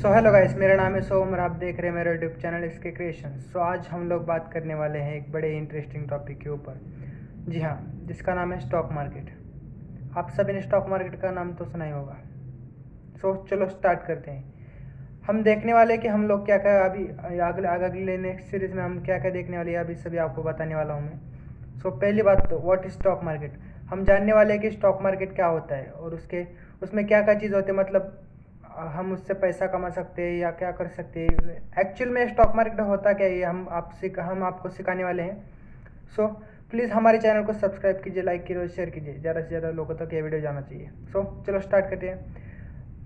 So hello guys, मेरा नाम है सोम और आप देख रहे हैं मेरा यूट्यूब चैनल इसके क्रिएशन। सो आज हम लोग बात करने वाले हैं एक बड़े इंटरेस्टिंग टॉपिक के ऊपर। जी हाँ, जिसका नाम है स्टॉक मार्केट। आप सभी ने स्टॉक मार्केट का नाम तो सुना ही होगा। सो चलो स्टार्ट करते हैं। हम देखने वाले हैं कि हम लोग क्या क्या अभी अगले नेक्स्ट सीरीज़ में हम क्या क्या देखने वाले हैं, अभी सभी आपको बताने वाला हूँ मैं। सो पहली बात तो व्हाट इज स्टॉक मार्केट। हम जानने वाले हैं कि स्टॉक मार्केट क्या होता है और उसमें क्या क्या चीज़ होती है, मतलब हम उससे पैसा कमा सकते हैं या क्या कर सकते हैं। एक्चुअल में स्टॉक मार्केट होता क्या है, ये हम आपको सिखाने वाले हैं। सो प्लीज़ हमारे चैनल को सब्सक्राइब कीजिए, लाइक कीजिए और शेयर कीजिए, ज़्यादा से ज़्यादा लोगों तक ये वीडियो जाना चाहिए। सो चलो स्टार्ट करते हैं।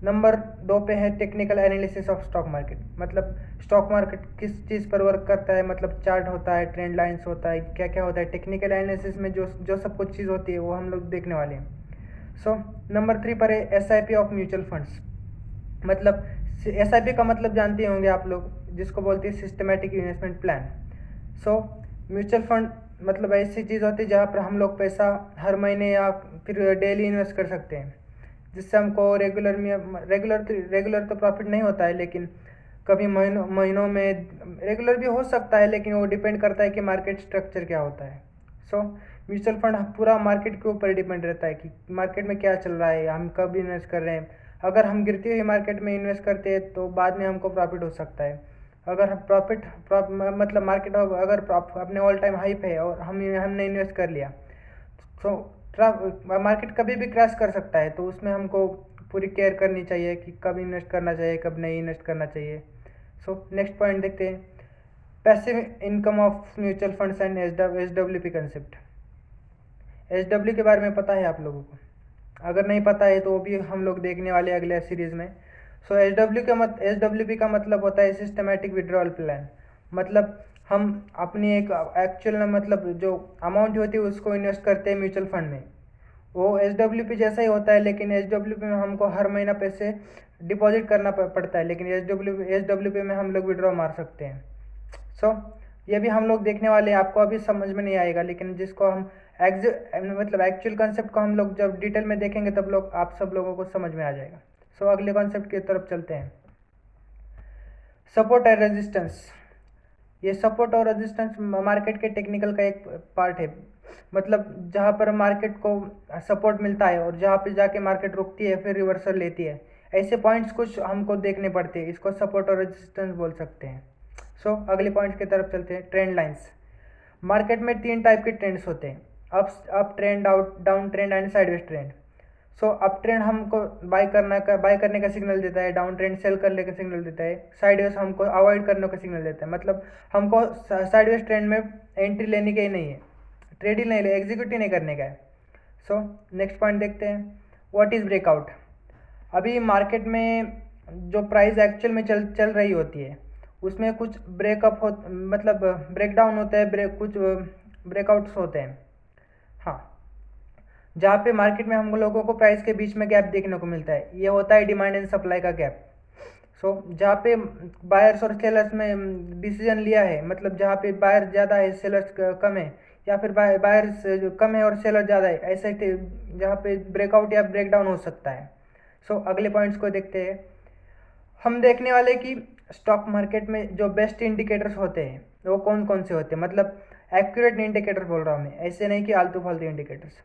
नंबर 2 पे है technical analysis of stock market. मतलब स्टॉक मार्केट किस चीज़ पर वर्क करता है, मतलब चार्ट होता है, ट्रेंड लाइंस होता है, क्या क्या होता है। टेक्निकल एनालिसिस में जो जो सब कुछ चीज़ होती है वो हम लोग देखने वाले हैं। सो नंबर 3 पर है SIP ऑफ म्यूचुअल फंड्स। मतलब SIP का मतलब जानते होंगे आप लोग, जिसको बोलते हैं systematic investment plan. So mutual fund मतलब ऐसी चीज़ होती है जहाँ पर हम लोग पैसा हर महीने या फिर डेली इन्वेस्ट कर सकते हैं, जिससे हमको रेगुलर तो प्रॉफिट नहीं होता है, लेकिन कभी महीनों महीनों में रेगुलर भी हो सकता है, लेकिन वो डिपेंड करता है कि मार्केट स्ट्रक्चर क्या होता है। सो म्यूचुअल फंड पूरा मार्केट के ऊपर डिपेंड रहता है कि मार्केट में क्या चल रहा है, हम कब इन्वेस्ट कर रहे हैं। अगर हम गिरती हुई मार्केट में इन्वेस्ट करते हैं तो बाद में हमको प्रॉफिट हो सकता है। अगर मतलब मार्केट अगर अपने ऑल टाइम हाई पे है और हमने इन्वेस्ट कर लिया, तो मार्केट कभी भी क्रैश कर सकता है, तो उसमें हमको पूरी केयर करनी चाहिए कि कब इन्वेस्ट करना चाहिए, कब नहीं इन्वेस्ट करना चाहिए। सो नेक्स्ट पॉइंट देखते हैं, passive income of mutual funds and SWP concept. SW के बारे में पता है आप लोगों को? अगर नहीं पता है तो वो भी हम लोग देखने वाले हैं अगले सीरीज़ में। सो SWP का मतलब होता है सिस्टमेटिक विड्रॉल प्लान। मतलब हम अपनी एक एक्चुअल मतलब जो अमाउंट होती है उसको इन्वेस्ट करते हैं म्यूचुअल फंड में। वो SWP जैसा ही होता है, लेकिन SWP में हमको हर महीना पैसे डिपॉजिट करना पड़ता है, लेकिन SWP में हम लोग विड्रॉ मार सकते हैं। सो ये भी हम लोग देखने वाले हैं। आपको अभी समझ में नहीं आएगा, लेकिन जिसको हम मतलब एक्चुअल कंसेप्ट को हम लोग जब डिटेल में देखेंगे तब लोग आप सब लोगों को समझ में आ जाएगा। सो अगले कॉन्सेप्ट की तरफ चलते हैं, सपोर्ट एंड रेजिस्टेंस। ये सपोर्ट और रेजिस्टेंस मार्केट के टेक्निकल का एक पार्ट है। मतलब जहाँ पर मार्केट को सपोर्ट मिलता है और जहाँ पे जाके मार्केट रुकती है फिर रिवर्सल लेती है, ऐसे पॉइंट्स कुछ हमको देखने पड़ते हैं। इसको सपोर्ट और रेजिस्टेंस बोल सकते हैं। सो अगले पॉइंट की तरफ चलते हैं, ट्रेंड लाइंस। मार्केट में 3 टाइप के ट्रेंड्स होते हैं, up trend, down trend and sideways trend. So up trend हमको बाय करने का सिग्नल देता है, डाउन ट्रेंड सेल करने का सिग्नल देता है, साइडवेज हमको अवॉइड करने का सिग्नल देता है। मतलब हमको साइडवेज ट्रेंड में एंट्री लेने की ही नहीं है, ट्रेड ही नहीं ले एग्जीक्यूट ही नहीं करने का है। सो नेक्स्ट पॉइंट देखते हैं, व्हाट इज़ ब्रेकआउट। अभी मार्केट में जो प्राइस एक्चुअल में चल रही होती है उसमें कुछ ब्रेकअप हो मतलब ब्रेकडाउन होता है, कुछ ब्रेकआउट्स होते हैं। हाँ, जहाँ पे मार्केट में हम लोगों को प्राइस के बीच में गैप देखने को मिलता है, ये होता है डिमांड एंड सप्लाई का गैप। सो जहाँ पे बायर्स और सेलर्स में डिसीजन लिया है, मतलब जहाँ पे बायर ज़्यादा है सेलर्स कम है, या फिर बायर्स कम है और सेलर ज़्यादा है, ऐसे जहाँ पे ब्रेकआउट या ब्रेकडाउन हो सकता है। सो अगले पॉइंट्स को देखते हैं। हम देखने वाले कि स्टॉक मार्केट में जो बेस्ट इंडिकेटर्स होते हैं वो कौन कौन से होते हैं, मतलब एक्यूरेट इंडिकेटर बोल रहा हूँ मैं, ऐसे नहीं कि आलतू फालतू इंडिकेटर्स।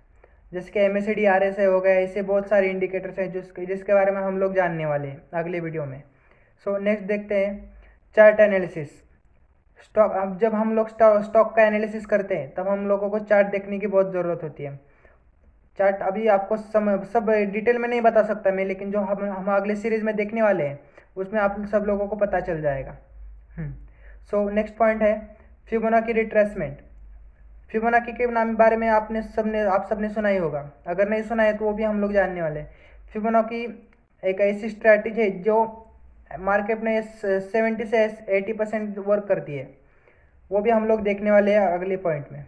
जैसे कि MACD RSI हो गया, ऐसे बहुत सारे इंडिकेटर्स हैं जिसके बारे में हम लोग जानने वाले हैं अगले वीडियो में। सो नेक्स्ट देखते हैं, चार्ट एनालिसिस। स्टॉक अब जब हम लोग स्टॉक का एनालिसिस करते हैं तब हम लोगों को चार्ट देखने की बहुत ज़रूरत होती है। चार्ट अभी आपको सब डिटेल में नहीं बता सकता मैं, लेकिन जो हम अगले सीरीज में देखने वाले हैं उसमें आप सब लोगों को पता चल जाएगा। सो नेक्स्ट पॉइंट है फिबोनाची रिट्रेसमेंट। फिबोनाची के नाम बारे में आप सबने सुना ही होगा, अगर नहीं सुना है तो वो भी हम लोग जानने वाले हैं। फिबोनाची एक ऐसी स्ट्रैटेजी है जो मार्केट में 70 से 80% वर्क करती है, वो भी हम लोग देखने वाले हैं अगले पॉइंट में।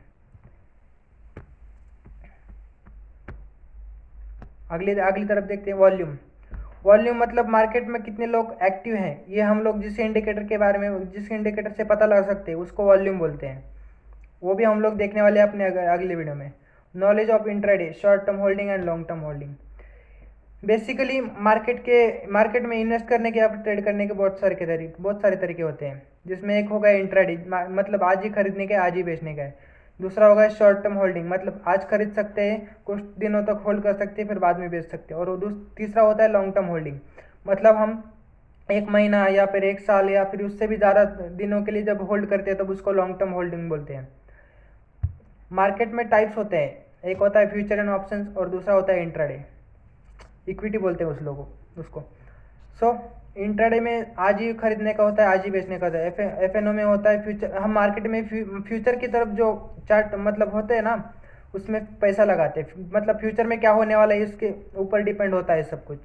अगली तरफ देखते हैं, वॉल्यूम। वॉल्यूम मतलब मार्केट में कितने लोग एक्टिव हैं, ये हम लोग जिस इंडिकेटर से पता लगा सकते हैं उसको वॉल्यूम बोलते हैं। वो भी हम लोग देखने वाले हैं अपने अगले वीडियो में। Knowledge of intraday, short term holding and long term holding. Basically market में इन्वेस्ट करने के या फिर ट्रेड करने के बहुत सारे तरीके होते हैं, जिसमें एक होगा इंट्राडे, मतलब आज ही खरीदने का आज ही बेचने का है। दूसरा होगा शॉर्ट टर्म होल्डिंग, मतलब आज खरीद सकते हैं, कुछ दिनों तक होल्ड कर सकते हैं, फिर बाद में बेच सकते हैं। और तीसरा होता है लॉन्ग टर्म होल्डिंग, मतलब हम 1 महीना या फिर 1 साल या फिर उससे भी ज़्यादा दिनों के लिए जब होल्ड करते हैं तब उसको लॉन्ग टर्म होल्डिंग बोलते हैं। मार्केट में टाइप्स होते हैं, एक होता है फ्यूचर एंड ऑप्शंस और दूसरा होता है इंट्राडे, इक्विटी बोलते हैं उसको। सो इंट्राडे में आज ही खरीदने का होता है, आज ही बेचने का होता है। एफ एन ओ में होता है फ्यूचर, हम मार्केट में फ्यूचर की तरफ जो चार्ट मतलब होते हैं ना, उसमें पैसा लगाते हैं, मतलब फ्यूचर में क्या होने वाला है इसके ऊपर डिपेंड होता है सब कुछ,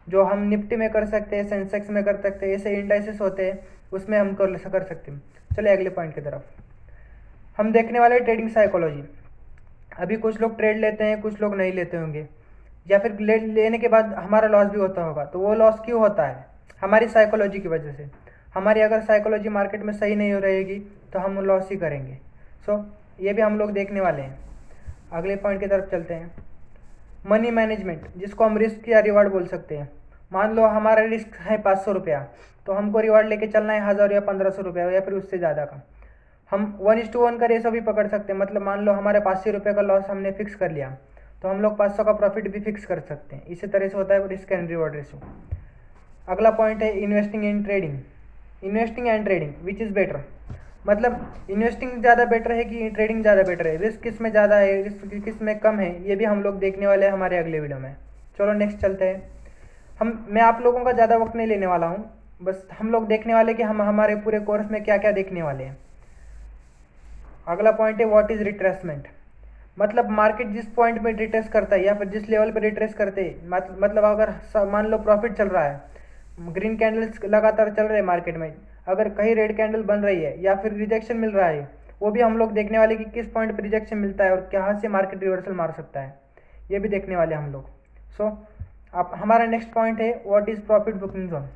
जो हम निफ्टी में कर सकते हैं, सेंसेक्स में कर सकते हैं, ऐसे इंडाइसेस होते हैं उसमें हम कर सकते हैं। चलिए अगले पॉइंट की तरफ हम देखने वाले ट्रेडिंग साइकोलॉजी। अभी कुछ लोग ट्रेड लेते हैं, कुछ लोग नहीं लेते होंगे, या फिर लेने के बाद हमारा लॉस भी होता होगा। तो वो लॉस क्यों होता है? हमारी साइकोलॉजी की वजह से। हमारी अगर साइकोलॉजी मार्केट में सही नहीं हो रहेगी तो हम लॉस ही करेंगे। सो ये भी हम लोग देखने वाले हैं। अगले पॉइंट की तरफ चलते हैं, मनी मैनेजमेंट, जिसको हम रिस्क या रिवार्ड बोल सकते हैं। मान लो हमारा रिस्क है 500 रुपया, तो हमको रिवार्ड लेके चलना है 1000 या 1500 रुपया या फिर उससे ज़्यादा का। हम 1:1 का रेशो भी पकड़ सकते हैं, मतलब मान लो हमारे 500 रुपये का लॉस हमने फिक्स कर लिया, तो हम लोग 500 का प्रॉफिट भी फिक्स कर सकते हैं। इसी तरह से होता है रिस्क एंड रिवॉर्ड रेशो। अगला पॉइंट है investing and trading which is better, मतलब इन्वेस्टिंग ज़्यादा बेटर है कि ट्रेडिंग ज़्यादा बेटर है, रिस्क किस में ज़्यादा है, रिस्क किस में कम है, ये भी हम लोग देखने वाले हैं हमारे अगले वीडियो में। चलो नेक्स्ट चलते हैं। मैं आप लोगों का ज़्यादा वक्त नहीं लेने वाला हूँ, बस हम लोग देखने वाले कि हम हमारे पूरे कोर्स में क्या क्या देखने वाले हैं। अगला पॉइंट है व्हाट इज़ रिट्रेसमेंट, मतलब मार्केट जिस पॉइंट में रिट्रेस करता है या फिर जिस लेवल पर रिट्रेस करते हैं, मतलब अगर मान लो प्रॉफिट चल रहा है, ग्रीन कैंडल्स लगातार चल रहे हैं मार्केट में, अगर कहीं रेड कैंडल बन रही है या फिर रिजेक्शन मिल रहा है, वो भी हम लोग देखने वाले कि किस पॉइंट पर रिजेक्शन मिलता है और कहाँ से मार्केट रिवर्सल मार सकता है, ये भी देखने वाले हम लोग। सो अब हमारा नेक्स्ट पॉइंट है what is profit booking zone.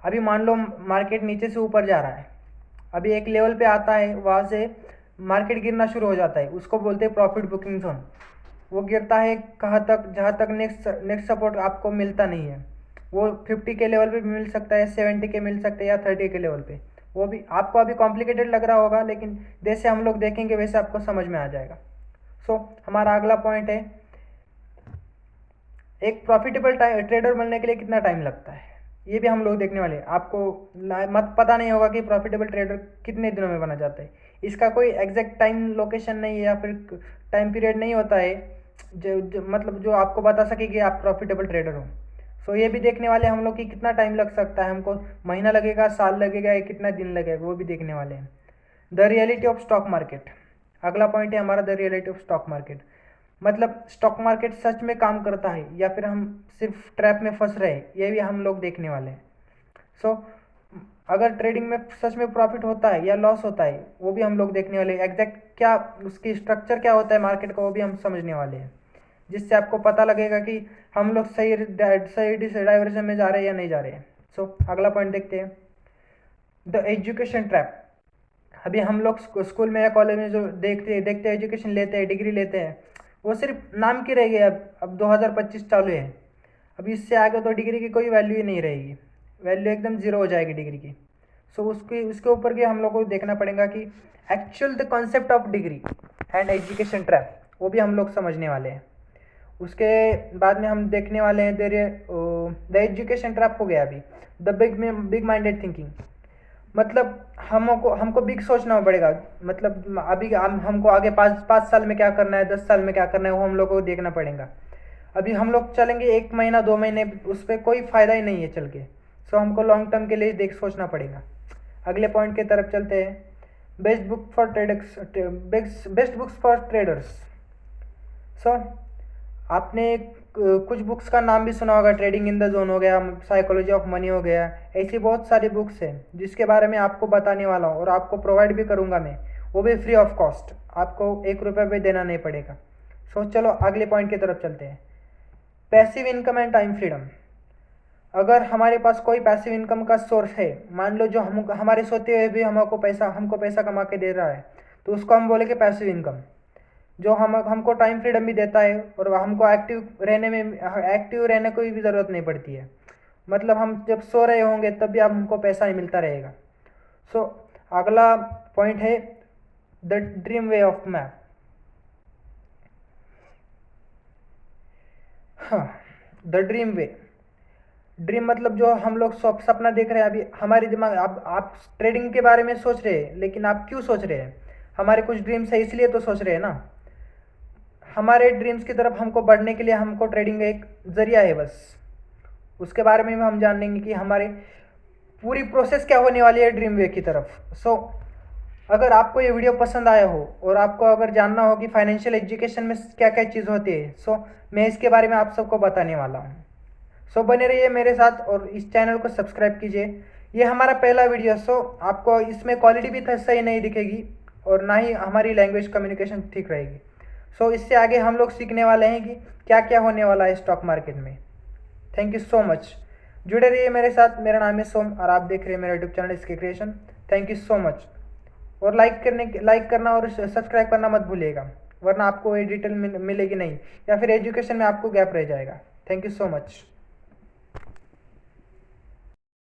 अभी मान लो मार्केट नीचे से ऊपर जा रहा है, अभी एक लेवल पे आता है, वहाँ से मार्केट गिरना शुरू हो जाता है, उसको बोलते हैं प्रॉफिट बुकिंग जोन। वो गिरता है कहाँ तक, जहाँ तक नेक्स्ट सपोर्ट आपको मिलता नहीं है। वो 50 के लेवल पे भी मिल सकता है, 70 के मिल सकते हैं या 30 के लेवल पे। वो भी आपको अभी कॉम्प्लिकेटेड लग रहा होगा, लेकिन जैसे हम लोग देखेंगे वैसे आपको समझ में आ जाएगा। सो हमारा अगला पॉइंट है एक प्रॉफिटेबल ट्रेडर बनने के लिए कितना टाइम लगता है, ये भी हम लोग देखने वाले हैं। आपको मत पता नहीं होगा कि प्रॉफिटेबल ट्रेडर कितने दिनों में बना जाता है, इसका कोई एग्जैक्ट टाइम लोकेशन नहीं है या फिर टाइम पीरियड नहीं होता है मतलब जो आपको बता सके कि आप प्रॉफिटेबल ट्रेडर हो। सो ये भी देखने वाले हम लोग कि कितना टाइम लग सकता है, हमको महीना लगेगा, साल लगेगा या कितना दिन लगेगा, वो भी देखने वाले हैं। The reality of stock market, अगला पॉइंट है हमारा the reality of stock market, मतलब स्टॉक मार्केट सच में काम करता है या फिर हम सिर्फ ट्रैप में फंस रहे हैं, ये भी हम लोग देखने वाले हैं। सो अगर ट्रेडिंग में सच में प्रॉफिट होता है या लॉस होता है, वो भी हम लोग देखने वाले हैं। एग्जैक्ट क्या उसकी स्ट्रक्चर क्या होता है मार्केट का, वो भी हम समझने वाले हैं, जिससे आपको पता लगेगा कि हम लोग सही डायरेक्शन में जा रहे हैं या नहीं जा रहे हैं। सो अगला पॉइंट देखते हैं द एजुकेशन ट्रैप। अभी हम लोग स्कूल में या कॉलेज में जो देखते हैं एजुकेशन लेते हैं, डिग्री लेते हैं, वो सिर्फ नाम की रह गई। अब 2025 चालू है, अब इससे आगे तो डिग्री की कोई वैल्यू ही नहीं रहेगी, वैल्यू एकदम ज़ीरो हो जाएगी डिग्री की। सो उसके ऊपर के हम लोग को देखना पड़ेगा कि actual the concept of degree and education trap, वो भी हम लोग समझने वाले हैं। उसके बाद में हम देखने वाले हैं द एजुकेशन ट्रैप हो गया अभी, द बिग माइंडेड थिंकिंग, मतलब हमको बिग सोचना पड़ेगा, मतलब अभी हमको आगे 5 साल में क्या करना है, 10 साल में क्या करना है, वो हम लोग को देखना पड़ेगा। अभी हम लोग चलेंगे 1 महीना 2 महीने, उस पर कोई फ़ायदा ही नहीं है चल के। सो हमको लॉन्ग टर्म के लिए सोचना पड़ेगा। अगले पॉइंट की तरफ चलते हैं, बेस्ट बुक्स फॉर ट्रेडर्स। सो आपने कुछ बुक्स का नाम भी सुना होगा, ट्रेडिंग इन द जोन हो गया, साइकोलॉजी ऑफ मनी हो गया, ऐसी बहुत सारी बुक्स हैं जिसके बारे में आपको बताने वाला हूँ और आपको प्रोवाइड भी करूँगा मैं, वो भी फ्री ऑफ कॉस्ट, आपको 1 रुपये भी देना नहीं पड़ेगा। सो चलो अगले पॉइंट की तरफ चलते हैं, passive income and time freedom. अगर हमारे पास कोई पैसिव इनकम का सोर्स है, मान लो जो हम हमारे सोते हुए भी हमको पैसा कमा के दे रहा है, तो उसको हम बोलेंगे पैसिव इनकम। जो हमको टाइम फ्रीडम भी देता है और हमको एक्टिव रहने की भी ज़रूरत नहीं पड़ती है। मतलब हम जब सो रहे होंगे तब भी हमको पैसा ही मिलता रहेगा। सो अगला पॉइंट है the dream way of map. हाँ, द ड्रीम वे। ड्रीम मतलब जो हम लोग सपना देख रहे हैं अभी हमारे दिमाग। आप ट्रेडिंग के बारे में सोच रहे हैं, लेकिन आप क्यों सोच रहे हैं? हमारे कुछ ड्रीम्स है इसलिए तो सोच रहे हैं ना। हमारे ड्रीम्स की तरफ हमको बढ़ने के लिए हमको ट्रेडिंग एक ज़रिया है बस। उसके बारे में हम जान लेंगे कि हमारे पूरी प्रोसेस क्या होने वाली है ड्रीम वे की तरफ। सो अगर आपको ये वीडियो पसंद आया हो और आपको अगर जानना हो कि फाइनेंशियल एजुकेशन में क्या क्या चीज़ होती है, सो मैं इसके बारे में आप सबको बताने वाला हूँ। सो बने रहिए मेरे साथ और इस चैनल को सब्सक्राइब कीजिए। ये हमारा पहला वीडियो। सो आपको इसमें क्वालिटी भी सही नहीं दिखेगी और ना ही हमारी लैंग्वेज कम्युनिकेशन ठीक रहेगी। सो इससे आगे हम लोग सीखने वाले हैं कि क्या क्या होने वाला है स्टॉक मार्केट में। Thank you so much. जुड़े रहिए मेरे साथ। मेरा नाम है सोम और आप देख रहे हैं मेरा यूट्यूब चैनल इसके creation. Thank you so much. और लाइक करना और सब्सक्राइब करना मत भूलिएगा, वरना आपको ये डिटेल मिलेगी नहीं या फिर एजुकेशन में आपको गैप रह जाएगा। Thank you so much.